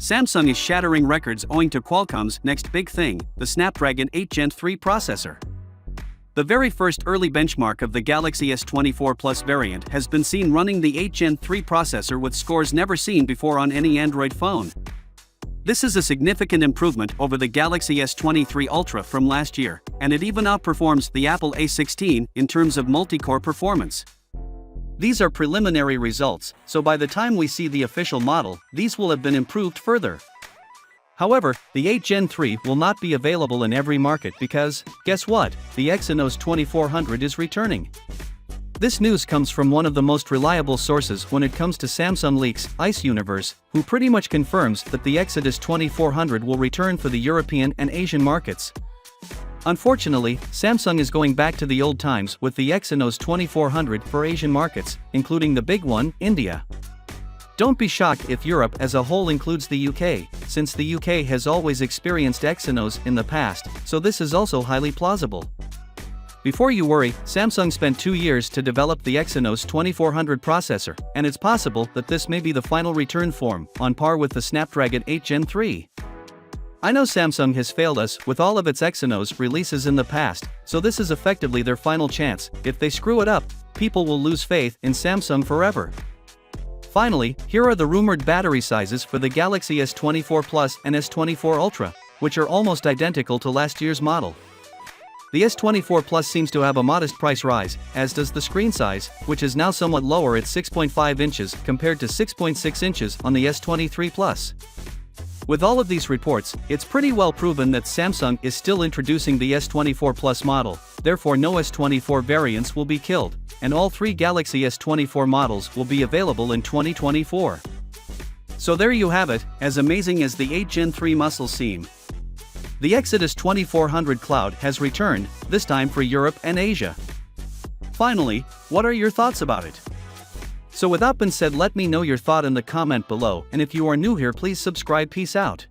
Samsung is shattering records owing to Qualcomm's next big thing, the Snapdragon 8 Gen 3 processor. The very first early benchmark of the Galaxy S24 Plus variant has been seen running the 8 Gen 3 processor with scores never seen before on any Android phone. This is a significant improvement over the Galaxy S23 Ultra from last year, and it even outperforms the Apple A16 in terms of multi-core performance. These are preliminary results, so by the time we see the official model, these will have been improved further. However, the 8 Gen 3 will not be available in every market because, guess what, the Exynos 2400 is returning. This news comes from one of the most reliable sources when it comes to Samsung leaks, Ice Universe, who pretty much confirms that the Exynos 2400 will return for the European and Asian markets. Unfortunately, Samsung is going back to the old times with the Exynos 2400 for Asian markets, including the big one, India. Don't be shocked if Europe as a whole includes the UK, since the UK has always experienced Exynos in the past, so this is also highly plausible. Before you worry, Samsung spent 2 years to develop the Exynos 2400 processor, and it's possible that this may be the final return form, on par with the Snapdragon 8 Gen 3. I know Samsung has failed us with all of its Exynos releases in the past, so this is effectively their final chance. If they screw it up, people will lose faith in Samsung forever. Finally, here are the rumored battery sizes for the Galaxy S24 Plus and S24 Ultra, which are almost identical to last year's model. The S24 Plus seems to have a modest price rise, as does the screen size, which is now somewhat lower at 6.5 inches compared to 6.6 inches on the S23 Plus. With all of these reports, it's pretty well proven that Samsung is still introducing the S24 Plus model, therefore no S24 variants will be killed, and all 3 Galaxy S24 models will be available in 2024. So there you have it, as amazing as the 8 Gen 3 muscles seem. The Exynos 2400 Cloud has returned, this time for Europe and Asia. Finally, what are your thoughts about it? So with that being said, let me know your thought in the comment below, and if you are new here, please subscribe. Peace out.